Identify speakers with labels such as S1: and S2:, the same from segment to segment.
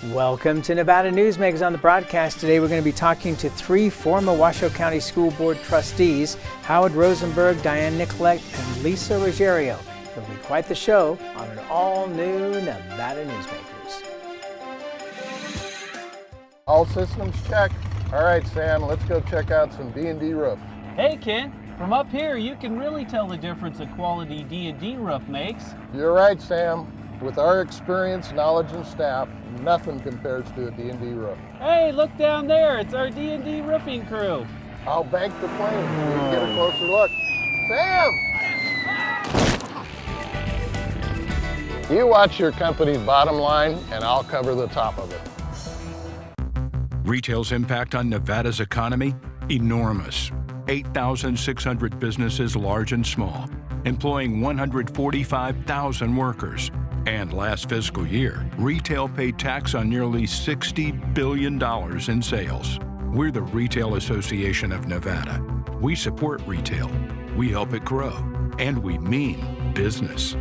S1: Welcome to Nevada Newsmakers. On the broadcast today, we're going to be talking to three former Washoe County School Board trustees, Howard Rosenberg, Diane Nicolet, and Lisa Ruggerio. It'll be quite the show on an all-new Nevada Newsmakers.
S2: All systems check. All right, Sam, let's go check out some D&D roof.
S3: Hey, Ken. From up here, you can really tell the difference a quality D&D roof makes.
S2: You're right, Sam. With our experience, knowledge, and staff, nothing compares to a D&D roof.
S3: Hey, look down there. It's our D&D roofing crew.
S2: I'll bank the plane so we can get a closer look. Sam! You watch your company's bottom line, and I'll cover the top of it.
S4: Retail's impact on Nevada's economy? Enormous. 8,600 businesses, large and small, employing 145,000 workers. And last fiscal year, retail paid tax on nearly $60 billion in sales. We're the Retail Association of Nevada. We support retail, we help it grow, and we mean business.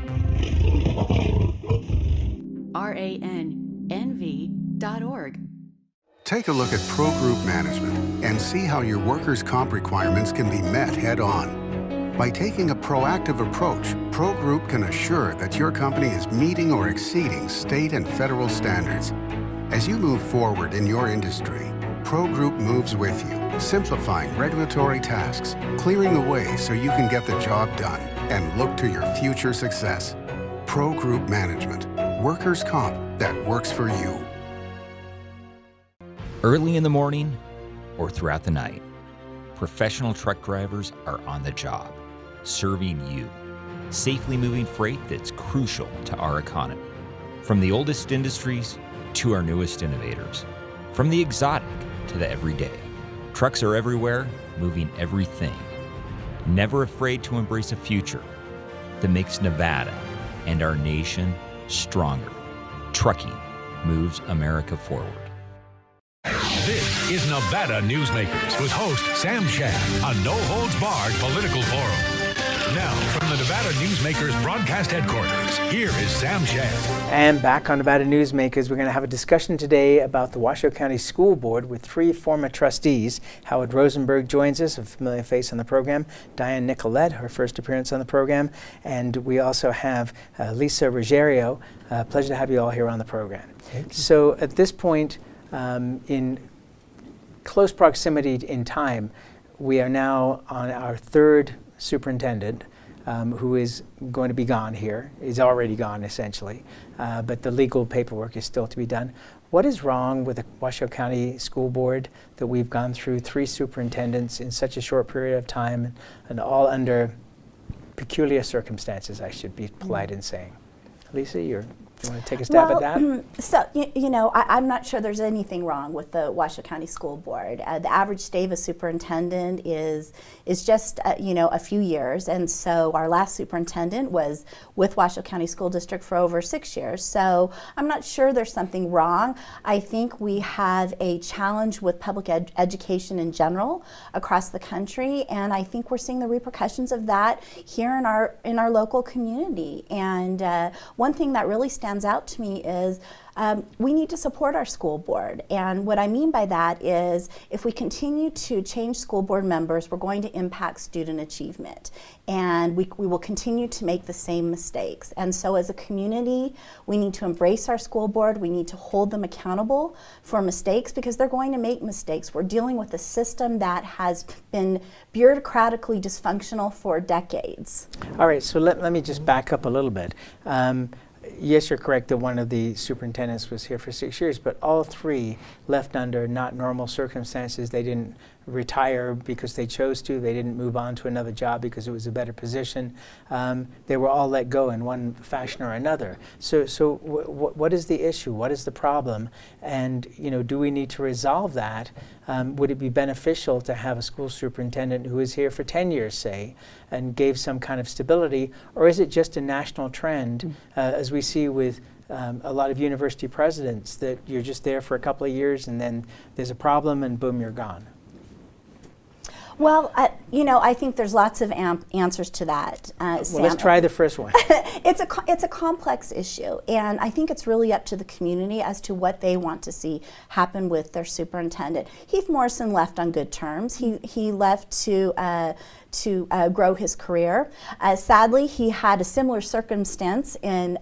S5: RANNV.org.
S6: Take a look at Pro Group Management and see how your workers' comp requirements can be met head-on. By taking a proactive approach, Pro Group can assure that your company is meeting or exceeding state and federal standards. As you move forward in your industry, Pro Group moves with you, simplifying regulatory tasks, clearing the way so you can get the job done and look to your future success. Pro Group Management, workers' comp that works for you.
S7: Early in the morning or throughout the night, professional truck drivers are on the job, serving you, safely moving freight that's crucial to our economy. From the oldest industries to our newest innovators, from the exotic to the everyday, trucks are everywhere, moving everything. Never afraid to embrace a future that makes Nevada and our nation stronger. Trucking moves America forward.
S8: This is Nevada Newsmakers with host Sam Shad, a no-holds-barred political forum. Now, from the Nevada Newsmakers broadcast headquarters, here is Sam Shad.
S1: And back on Nevada Newsmakers, we're going to have a discussion today about the Washoe County School Board with three former trustees. Howard Rosenberg joins us, a familiar face on the program. Diane Nicolet, her first appearance on the program. And we also have Lisa Ruggerio. Pleasure to have you all here on the program. So at this point, in close proximity in time, we are now on our third superintendent who is going to be gone here. He's already gone, essentially, but the legal paperwork is still to be done. What is wrong with the Washoe County School Board that we've gone through three superintendents in such a short period of time and all under peculiar circumstances, I should be polite in saying? Lisa, you want to take a stab at that?
S5: So, you know, I'm not sure there's anything wrong with the Washoe County School Board. The average stay of a superintendent is just, you know, a few years. And so our last superintendent was with Washoe County School District for over 6 years. So I'm not sure there's something wrong. I think we have a challenge with public education in general across the country. And I think we're seeing the repercussions of that here in our local community. And one thing that really stands out to me is we need to support our school board. And what I mean by that is if we continue to change school board members, we're going to impact student achievement. And we will continue to make the same mistakes. And so as a community, we need to embrace our school board. We need to hold them accountable for mistakes because they're going to make mistakes. We're dealing with a system that has been bureaucratically dysfunctional for decades.
S1: All right, so let me just back up a little bit. Yes, you're correct that one of the superintendents was here for 6 years, but all three left under not normal circumstances. They didn't retire because they chose to. They didn't move on to another job because it was a better position. They were all let go in one fashion or another. So what is the issue? What is the problem? And do we need to resolve that? Would it be beneficial to have a school superintendent who is here for 10 years, say, and gave some kind of stability? Or is it just a national trend, as we see with a lot of university presidents, that you're just there for a couple of years and then there's a problem and boom, you're gone?
S5: Well, I think there's lots of answers to that.
S1: Well,
S5: Sam.
S1: let's try the first one.
S5: It's a complex issue, and I think it's really up to the community as to what they want to see happen with their superintendent. Heath Morrison left on good terms. He left to grow his career. Sadly, he had a similar circumstance in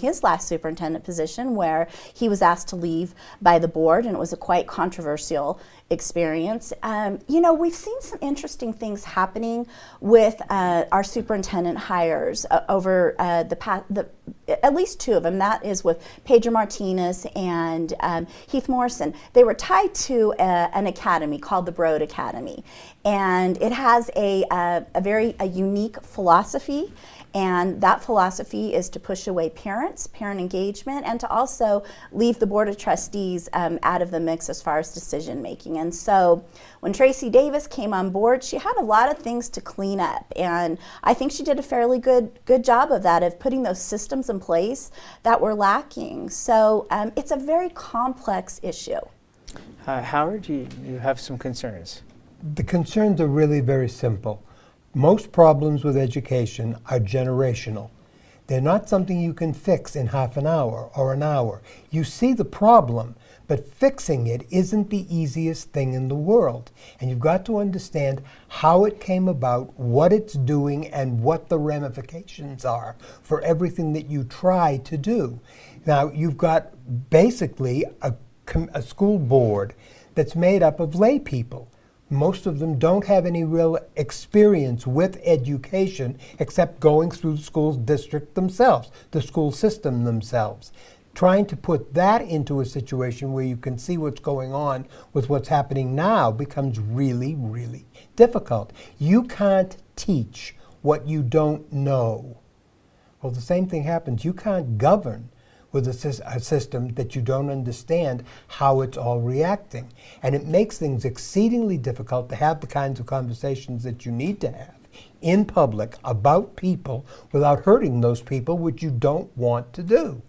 S5: his last superintendent position, where he was asked to leave by the board, and it was a quite controversial experience. We've seen some interesting things happening with our superintendent hires over the past, at least two of them. That is with Pedro Martinez and Heath Morrison. They were tied to an academy called the Broad Academy, and it has a very unique philosophy. And that philosophy is to push away parent engagement, and to also leave the Board of Trustees out of the mix as far as decision making. And so when Tracy Davis came on board, she had a lot of things to clean up. And I think she did a fairly good job of that, of putting those systems in place that were lacking. So it's a very complex issue.
S1: Howard, you have some concerns.
S9: The concerns are really very simple. Most problems with education are generational. They're not something you can fix in half an hour or an hour. You see the problem, but fixing it isn't the easiest thing in the world. And you've got to understand how it came about, what it's doing, and what the ramifications are for everything that you try to do. Now, you've got basically a school board that's made up of lay people. Most of them don't have any real experience with education except going through the school district themselves, the school system themselves. Trying to put that into a situation where you can see what's going on with what's happening now becomes really, really difficult. You can't teach what you don't know. Well, the same thing happens. You can't govern with a system that you don't understand how it's all reacting. And it makes things exceedingly difficult to have the kinds of conversations that you need to have in public about people without hurting those people, which you don't want to do.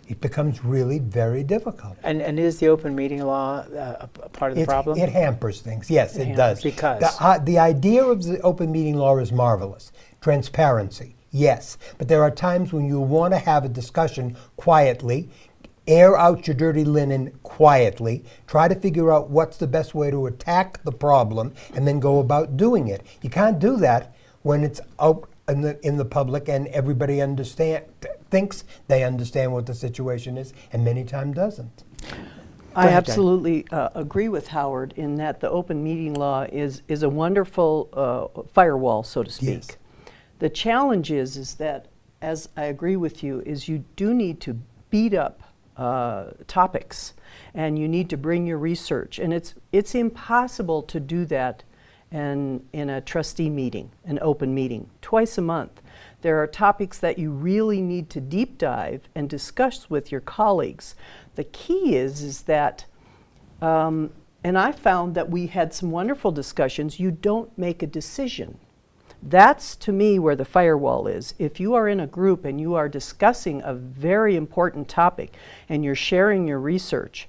S9: It becomes really very difficult.
S1: And is the open meeting law a part of the problem?
S9: It hampers things, yes, it does.
S1: Because?
S9: The idea of the open meeting law is marvelous. Transparency. Yes, but there are times when you want to have a discussion quietly, air out your dirty linen quietly, try to figure out what's the best way to attack the problem, and then go about doing it. You can't do that when it's out in the public and everybody thinks they understand what the situation is, and many times doesn't.
S10: I absolutely agree with Howard in that the open meeting law is a wonderful firewall, so to speak.
S9: Yes.
S10: The challenge is that, as I agree with you, is you do need to beat up topics, and you need to bring your research, and it's impossible to do that in a trustee meeting, an open meeting, twice a month. There are topics that you really need to deep dive and discuss with your colleagues. The key is that, and I found that we had some wonderful discussions, you don't make a decision. That's, to me, where the firewall is. If you are in a group and you are discussing a very important topic and you're sharing your research,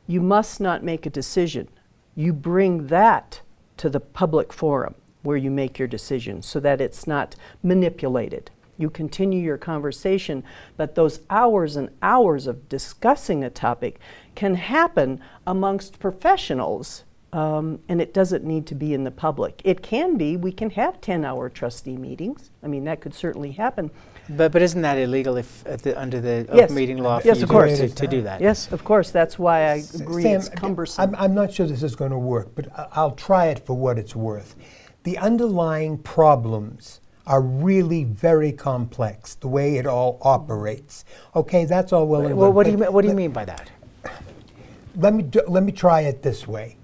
S10: you must not make a decision. You bring that to the public forum where you make your decision so that it's not manipulated. You continue your conversation, but those hours and hours of discussing a topic can happen amongst professionals. And it doesn't need to be in the public. It can be. We can have 10-hour trustee meetings. I mean, that could certainly happen.
S1: But isn't that illegal if under the
S10: Yes.
S1: open meeting law?
S10: Yes, of course.
S1: To do that.
S10: Yes, of course. That's why I agree
S9: Sam,
S10: it's cumbersome.
S9: I'm not sure this is going to work, but I'll try it for what it's worth. The underlying problems are really very complex, the way it all operates. Okay, that's all well and good.
S1: Well, what do you mean by that?
S9: Let me try it this way.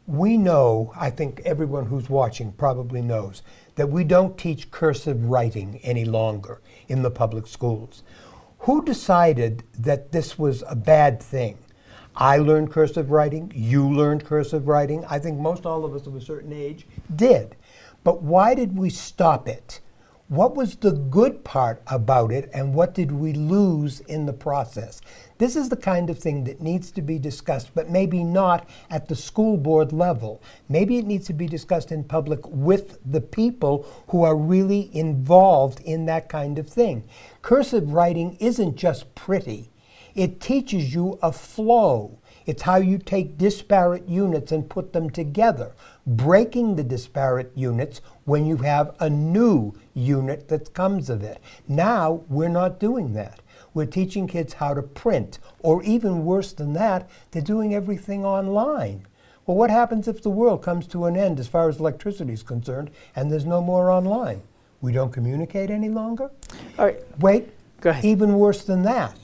S9: We know, I think everyone who's watching probably knows, that we don't teach cursive writing any longer in the public schools. Who decided that this was a bad thing? I learned cursive writing, you learned cursive writing, I think most all of us of a certain age did. But why did we stop it? What was the good part about it, and what did we lose in the process? This is the kind of thing that needs to be discussed, but maybe not at the school board level. Maybe it needs to be discussed in public with the people who are really involved in that kind of thing. Cursive writing isn't just pretty. It teaches you a flow. It's how you take disparate units and put them together, breaking the disparate units when you have a new unit that comes of it. Now, we're not doing that. We're teaching kids how to print, or even worse than that, they're doing everything online. Well, what happens if the world comes to an end as far as electricity is concerned and there's no more online? We don't communicate any longer?
S1: All right.
S9: Wait,
S1: go ahead.
S9: Even worse than that.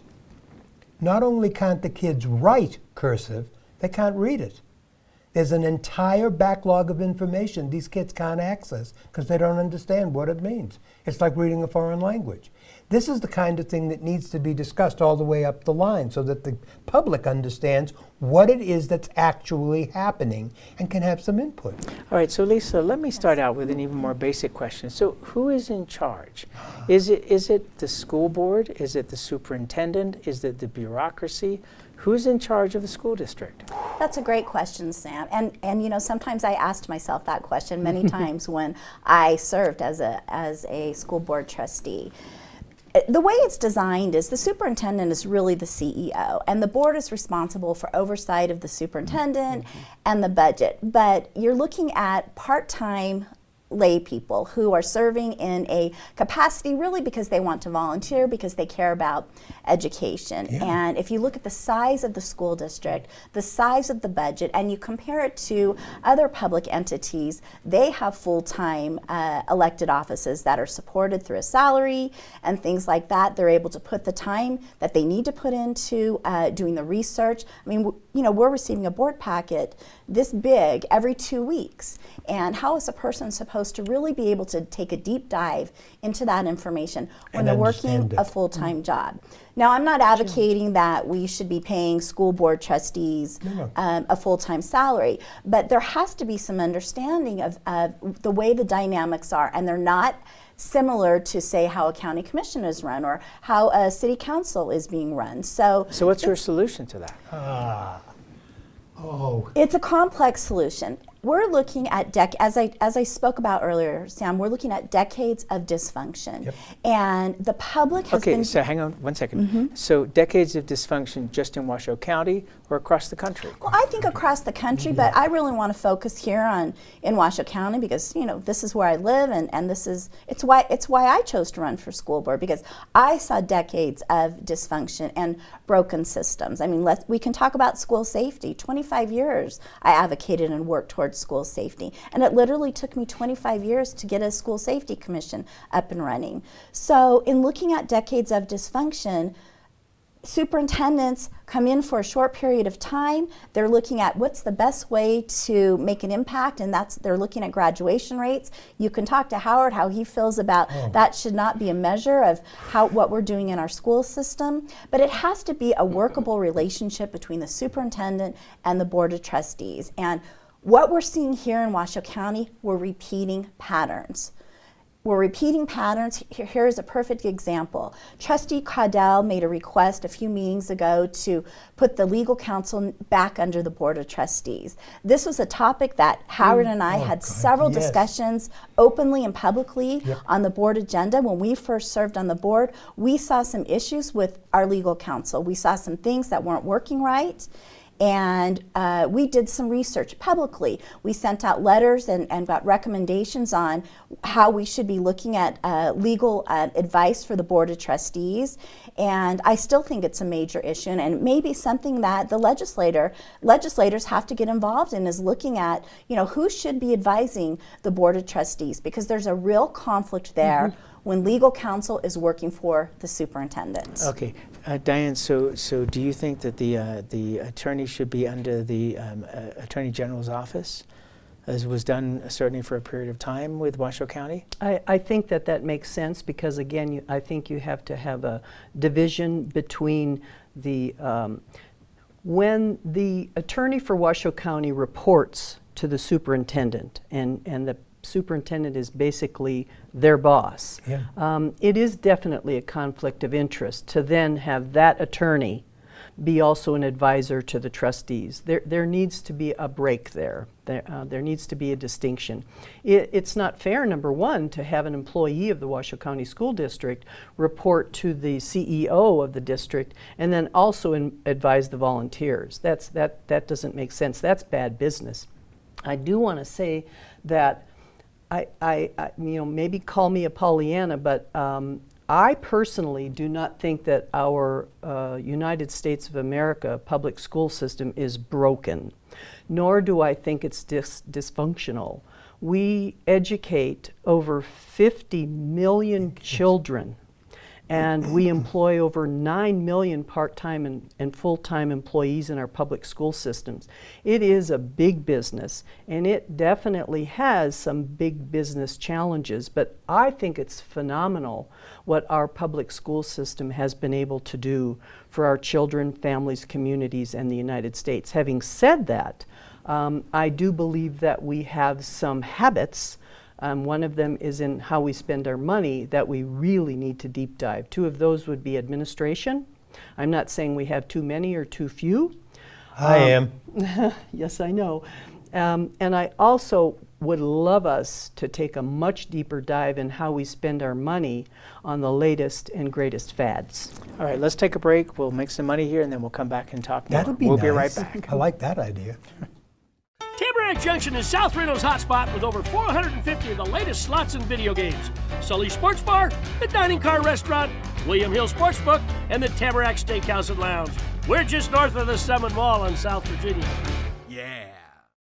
S9: Not only can't the kids write cursive, they can't read it. There's an entire backlog of information these kids can't access because they don't understand what it means. It's like reading a foreign language. This is the kind of thing that needs to be discussed all the way up the line so that the public understands what it is that's actually happening and can have some input.
S1: All right, so Lisa, let me start out with an even more basic question. So who is in charge? Is it the school board? Is it the superintendent? Is it the bureaucracy? Who's in charge of the school district?
S5: That's a great question, Sam. And you know, sometimes I asked myself that question many times when I served as a school board trustee. The way it's designed is the superintendent is really the CEO, and the board is responsible for oversight of the superintendent and the budget. But you're looking at part-time lay people who are serving in a capacity really because they want to volunteer, because they care about education. Yeah. And if you look at the size of the school district, the size of the budget, and you compare it to other public entities, they have full-time elected offices that are supported through a salary and things like that. They're able to put the time that they need to put into doing the research. I mean, you know, we're receiving a board packet this big every 2 weeks. And how is a person supposed to really be able to take a deep dive into that information when they're working a full-time job? Now, I'm not advocating that we should be paying school board trustees a full-time salary, but there has to be some understanding of the way the dynamics are, and they're not similar to, say, how a county commission is run or how a city council is being run. So
S1: what's your solution to that?
S5: It's a complex solution. We're looking at, as I spoke about earlier, Sam, we're looking at decades of dysfunction. Yep. And the public has been...
S1: Okay, so hang on 1 second. So decades of dysfunction just in Washoe County or across the country?
S5: Well, I think across the country, but I really want to focus here in Washoe County because, you know, this is where I live, and it's why I chose to run for school board, because I saw decades of dysfunction and broken systems. I mean, we can talk about school safety. 25 years I advocated and worked towards school safety, and it literally took me 25 years to get a school safety commission up and running. So in looking at decades of dysfunction, superintendents come in for a short period of time. They're looking at what's the best way to make an impact, and they're looking at graduation rates. You can talk to Howard how he feels about that should not be a measure of what we're doing in our school system, but it has to be a workable relationship between the superintendent and the board of trustees. And what we're seeing here in Washoe County, we're repeating patterns. We're repeating patterns. Here is a perfect example. Trustee Caudell made a request a few meetings ago to put the legal counsel back under the Board of Trustees. This was a topic that Howard and I had several discussions openly and publicly on the board agenda. When we first served on the board, we saw some issues with our legal counsel. We saw some things that weren't working right. And we did some research publicly. We sent out letters and got recommendations on how we should be looking at legal advice for the Board of Trustees. And I still think it's a major issue, and maybe something that the legislators have to get involved in, is looking at, you know, who should be advising the Board of Trustees, because there's a real conflict there when legal counsel is working for the superintendent.
S1: Okay, Diane, so do you think that the attorney should be under the Attorney General's office, as was done certainly for a period of time with Washoe County?
S10: I think that makes sense, because again, I think you have to have a division between the, when the attorney for Washoe County reports to the superintendent, and superintendent is basically their boss.
S9: Yeah.
S10: It is definitely a conflict of interest to then have that attorney be also an advisor to the trustees. There needs to be a break there. There needs to be a distinction. It's not fair, number one, to have an employee of the Washoe County School District report to the CEO of the district and then also advise the volunteers. That doesn't make sense. That's bad business. I do want to say that I maybe call me a Pollyanna, but I personally do not think that our United States of America public school system is broken, nor do I think it's dysfunctional. We educate over 50 million children, and we employ over 9 million part-time and full-time employees in our public school systems. It is a big business, and it definitely has some big business challenges, but I think it's phenomenal what our public school system has been able to do for our children, families, communities, and the United States. Having said that, I do believe that we have some habits. One of them is in how we spend our money that we really need to deep dive. Two of those would be administration. I'm not saying we have too many or too few.
S9: I am.
S10: Yes, I know. And I also would love us to take a much deeper dive in how we spend our money on the latest and greatest fads.
S1: All right, let's take a break. We'll make some money here, and then we'll come back and talk more.
S9: That'll be
S1: We'll
S9: nice.
S1: be right back.
S9: I like that idea.
S11: Tamarack Junction is South Reno's hotspot with over 450 of the latest slots and video games. Sully's Sports Bar, the Dining Car Restaurant, William Hill Sportsbook, and the Tamarack Steakhouse and Lounge. We're just north of the Summit Mall in South Virginia. Yeah.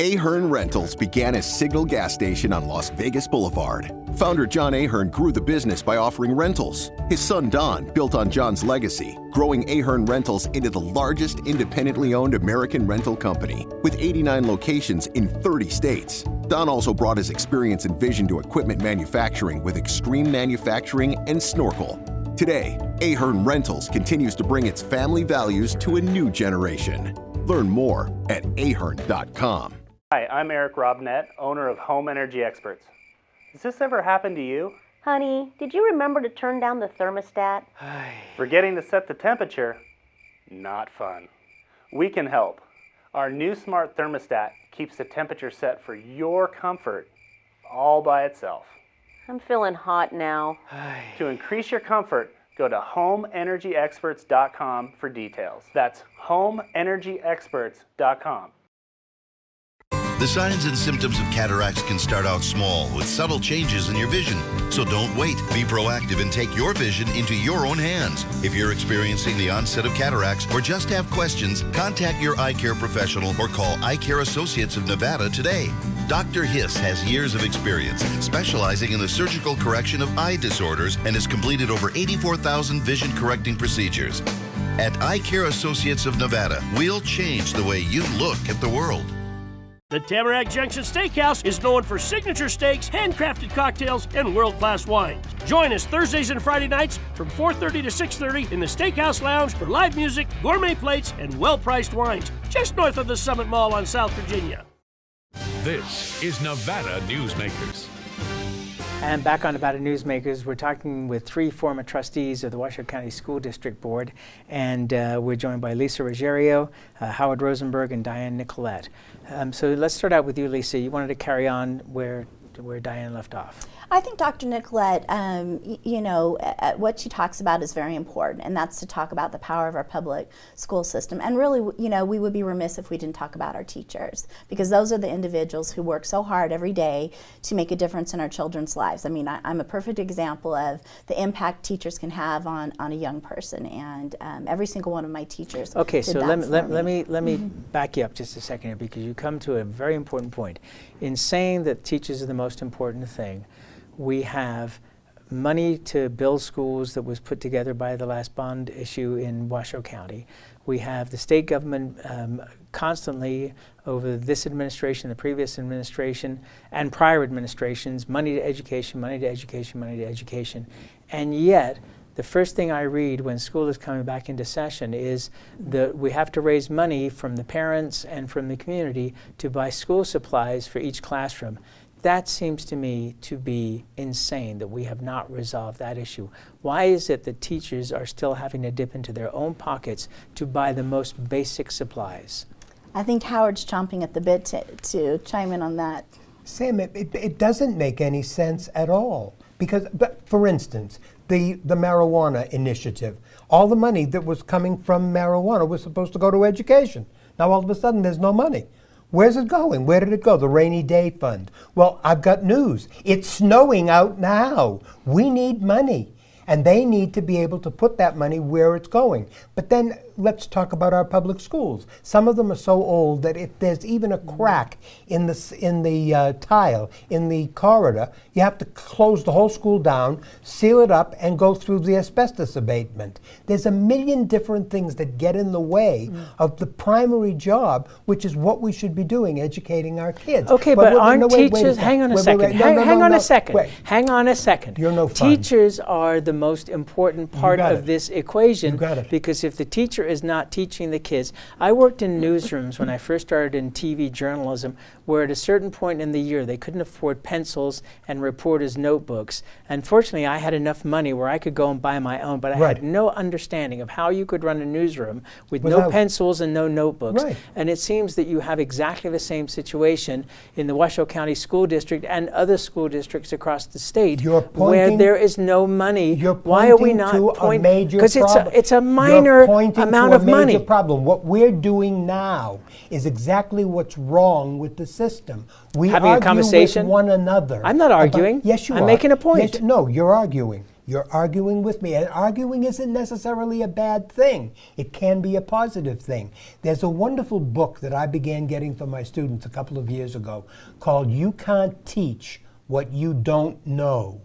S12: Ahern Rentals began as Signal Gas Station on Las Vegas Boulevard. Founder John Ahern grew the business by offering rentals. His son Don built on John's legacy, growing Ahern Rentals into the largest independently owned American rental company, with 89 locations in 30 states. Don also brought his experience and vision to equipment manufacturing with Extreme Manufacturing and Snorkel. Today, Ahern Rentals continues to bring its family values to a new generation. Learn more at ahern.com.
S13: Hi, I'm Eric Robnett, owner of Home Energy Experts. Has this ever happened to you?
S14: Honey, did you remember to turn down the thermostat?
S13: Forgetting to set the temperature? Not fun. We can help. Our new smart thermostat keeps the temperature set for your comfort all by itself.
S14: I'm feeling hot now.
S13: To increase your comfort, go to homeenergyexperts.com for details. That's homeenergyexperts.com.
S15: The signs and symptoms of cataracts can start out small with subtle changes in your vision. So don't wait. Be proactive and take your vision into your own hands. If you're experiencing the onset of cataracts or just have questions, contact your eye care professional or call Eye Care Associates of Nevada today. Dr. Hiss has years of experience specializing in the surgical correction of eye disorders and has completed over 84,000 vision correcting procedures. At Eye Care Associates of Nevada, we'll change the way you look at the world.
S11: The Tamarack Junction Steakhouse is known for signature steaks, handcrafted cocktails, and world-class wines. Join us Thursdays and Friday nights from 4:30 to 6:30 in the Steakhouse Lounge for live music, gourmet plates, and well-priced wines, just north of the Summit Mall on South Virginia.
S8: This is Nevada Newsmakers.
S1: And back on Nevada Newsmakers, we're talking with three former trustees of the Washoe County School District Board, and we're joined by Lisa Ruggerio, Howard Rosenberg, and Diane Nicolet. So let's start out with you, Lisa. You wanted to carry on where Diane left off.
S5: I think Dr. Nicolet, what she talks about is very important, and that's to talk about the power of our public school system. And really, we would be remiss if we didn't talk about our teachers, because those are the individuals who work so hard every day to make a difference in our children's lives. I mean, I'm a perfect example of the impact teachers can have on a young person, and every single one of my teachers.
S1: Okay,
S5: did
S1: so
S5: that
S1: let me back you up just a second here, because you come to a very important point. In saying that teachers are the most important thing, we have money to build schools that was put together by the last bond issue in Washoe County. We have the state government constantly over this administration, the previous administration, and prior administrations, money to education, money to education, money to education. And yet, the first thing I read when school is coming back into session is that we have to raise money from the parents and from the community to buy school supplies for each classroom. That seems to me to be insane that we have not resolved that issue. Why is it that teachers are still having to dip into their own pockets to buy the most basic supplies?
S5: I think Howard's chomping at the bit to chime in on that.
S9: Sam, it doesn't make any sense at all. Because, for instance, the marijuana initiative, all the money that was coming from marijuana was supposed to go to education. Now all of a sudden there's no money. Where's it going? Where did it go? The rainy day fund. Well, I've got news. It's snowing out now. We need money. And they need to be able to put that money where it's going. But then let's talk about our public schools. Some of them are so old that if there's even a crack in the tile, in the corridor, you have to close the whole school down, seal it up, and go through the asbestos abatement. There's a million different things that get in the way of the primary job, which is what we should be doing, educating our kids.
S1: Okay, but aren't teachers, hang on a second, hang on a second.
S9: You're no fun.
S1: Teachers are the most important part of this equation, because if the teacher is not teaching the kids. I worked in newsrooms when I first started in TV journalism, where at a certain point in the year they couldn't afford pencils and reporters' notebooks. Unfortunately, I had enough money where I could go and buy my own, but I had no understanding of how you could run a newsroom with no pencils and no notebooks. And it seems that you have exactly the same situation in the Washoe County School District and other school districts across the state where there is no money. Why are we not pointing? Because it's a minor amount of money.
S9: Problem. What we're doing now is exactly what's wrong with the system. We
S1: Having a conversation
S9: with one another.
S1: I'm not arguing.
S9: Yes, you are.
S1: I'm making a point.
S9: Yes, no, you're arguing. You're arguing with me. And arguing isn't necessarily a bad thing. It can be a positive thing. There's a wonderful book that I began getting for my students a couple of years ago called You Can't Teach What You Don't Know.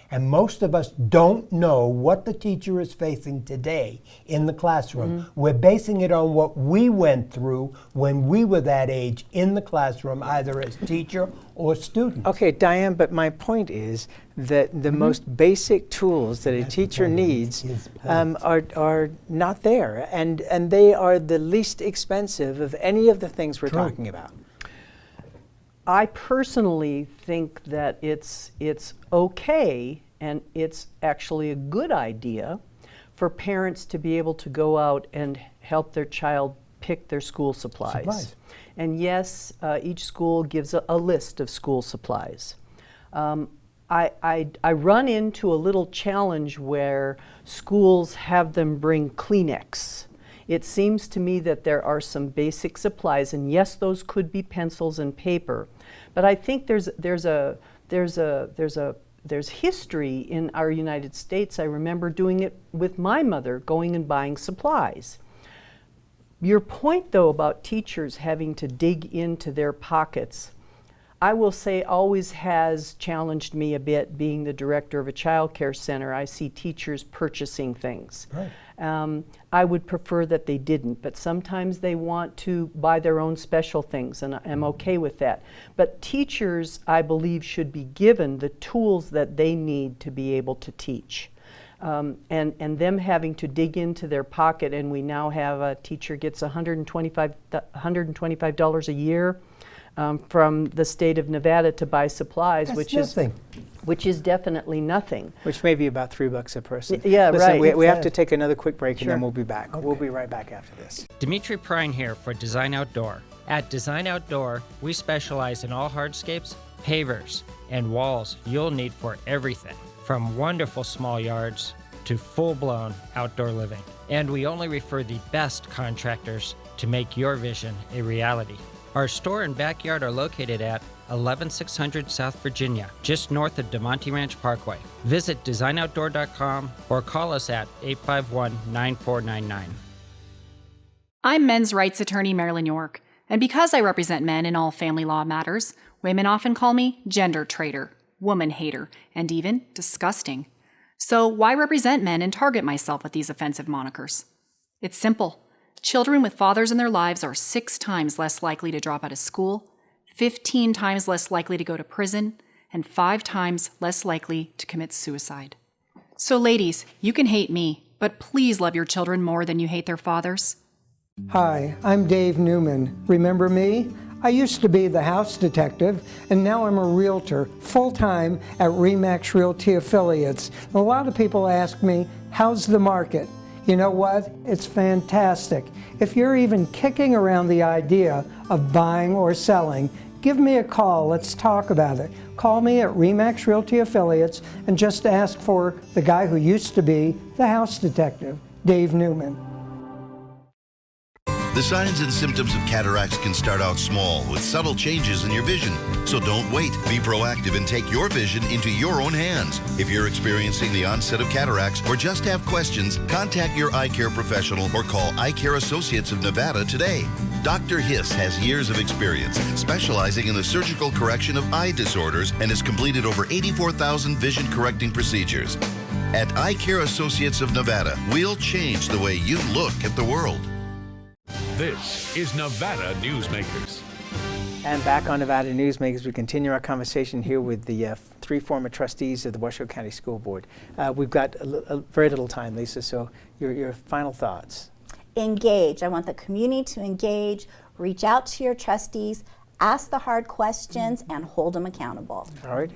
S9: And most of us don't know what the teacher is facing today in the classroom. We're basing it on what we went through when we were that age in the classroom, either as teacher or student.
S1: Okay, Diane, but my point is that the most basic tools that a teacher needs are not there, and they are the least expensive of any of the things we're talking about.
S10: I personally think that it's okay, and it's actually a good idea for parents to be able to go out and help their child pick their school supplies. And yes, each school gives a list of school supplies. I run into a little challenge where schools have them bring Kleenex. It seems to me that there are some basic supplies, and yes, those could be pencils and paper. But I think there's history in our United States. I remember doing it with my mother, going and buying supplies. Your point, though, about teachers having to dig into their pockets, I will say always has challenged me a bit. Being the director of a child care center, I see teachers purchasing things. I would prefer that they didn't, but sometimes they want to buy their own special things, and I'm okay with that. But teachers, I believe, should be given the tools that they need to be able to teach. And them having to dig into their pocket, and we now have a teacher gets $125 a year from the state of Nevada to buy supplies, which is definitely nothing.
S1: Which may be about $3 a person.
S10: Yeah,
S1: Listen,
S10: right.
S1: we have to take another quick break,
S10: Sure.
S1: and then we'll be back. We'll be right back after this.
S16: Dimitri Prine here for Design Outdoor. At Design Outdoor, we specialize in all hardscapes, pavers, and walls you'll need for everything, from wonderful small yards to full-blown outdoor living. And we only refer the best contractors to make your vision a reality. Our store and backyard are located at 11600 South Virginia, just north of DeMonte Ranch Parkway. Visit designoutdoor.com or call us at 851-9499.
S17: I'm men's rights attorney Marilyn York, and because I represent men in all family law matters, women often call me gender traitor, woman hater, and even disgusting. So why represent men and target myself with these offensive monikers? It's simple. Children with fathers in their lives are 6 times less likely to drop out of school, 15 times less likely to go to prison, and 5 times less likely to commit suicide. So ladies, you can hate me, but please love your children more than you hate their fathers.
S18: Hi, I'm Dave Newman. Remember me? I used to be the house detective, and now I'm a realtor full-time at RE/MAX Realty Affiliates. A lot of people ask me, how's the market? You know what? It's fantastic. If you're even kicking around the idea of buying or selling, give me a call. Let's talk about it. Call me at RE/MAX Realty Affiliates and just ask for the guy who used to be the house detective, Dave Newman.
S15: The signs and symptoms of cataracts can start out small with subtle changes in your vision. So don't wait. Be proactive and take your vision into your own hands. If you're experiencing the onset of cataracts or just have questions, contact your eye care professional or call Eye Care Associates of Nevada today. Dr. Hiss has years of experience specializing in the surgical correction of eye disorders and has completed over 84,000 vision correcting procedures. At Eye Care Associates of Nevada, we'll change the way you look at the world.
S8: This is Nevada Newsmakers.
S1: And back on Nevada Newsmakers, we continue our conversation here with the three former trustees of the Washoe County School Board. We've got very little time, Lisa, so your final thoughts.
S5: Engage. I want the community to engage, reach out to your trustees, ask the hard questions, and hold them accountable.
S1: All right.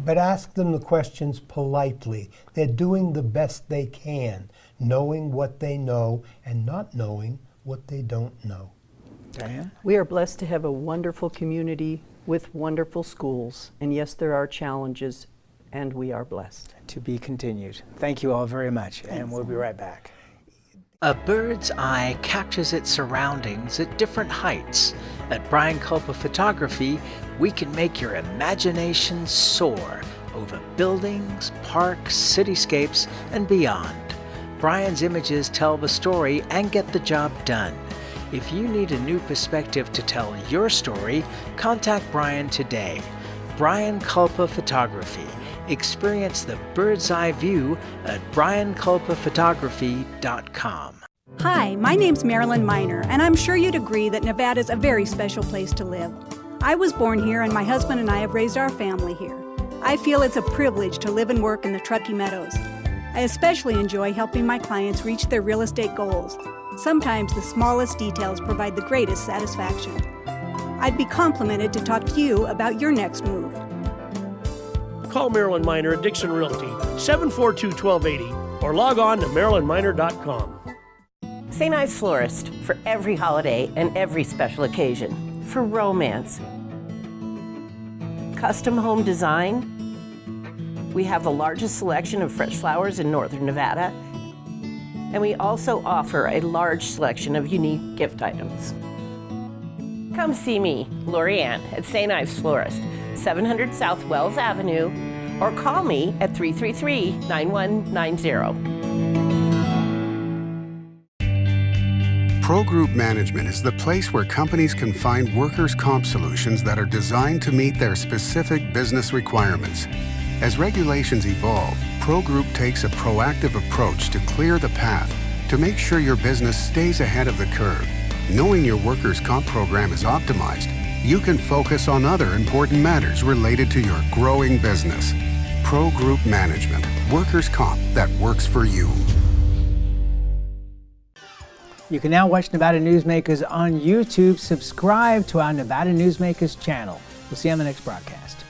S9: But ask them the questions politely. They're doing the best they can, knowing what they know and not knowing what they don't know.
S1: Diane?
S10: We are blessed to have a wonderful community with wonderful schools. And yes, there are challenges, and we are blessed.
S1: To be continued. Thank you all very much, and we'll be right back.
S19: A bird's eye captures its surroundings at different heights. At Brian Culpa Photography, we can make your imagination soar over buildings, parks, cityscapes, and beyond. Brian's images tell the story and get the job done. If you need a new perspective to tell your story, contact Brian today. Brian Culpa Photography. Experience the bird's eye view at brianculpaphotography.com.
S20: Hi, my name's Marilyn Miner, and I'm sure you'd agree that Nevada's a very special place to live. I was born here, and my husband and I have raised our family here. I feel it's a privilege to live and work in the Truckee Meadows. I especially enjoy helping my clients reach their real estate goals. Sometimes the smallest details provide the greatest satisfaction. I'd be complimented to talk to you about your next move.
S11: Call Marilyn Miner at Dixon Realty, 742-1280, or log on to marilynminer.com.
S21: St. Ives Florist, for every holiday and every special occasion. For romance. Custom home design. We have the largest selection of fresh flowers in northern Nevada. And we also offer a large selection of unique gift items. Come see me, Lorianne, at St. Ives Florist, 700 South Wells Avenue, or call me at 333-9190.
S6: Pro Group Management is the place where companies can find workers' comp solutions that are designed to meet their specific business requirements. As regulations evolve, Pro Group takes a proactive approach to clear the path to make sure your business stays ahead of the curve. Knowing your workers' comp program is optimized, you can focus on other important matters related to your growing business. Pro Group Management, workers' comp that works for you.
S1: You can now watch Nevada Newsmakers on YouTube. Subscribe to our Nevada Newsmakers channel. We'll see you on the next broadcast.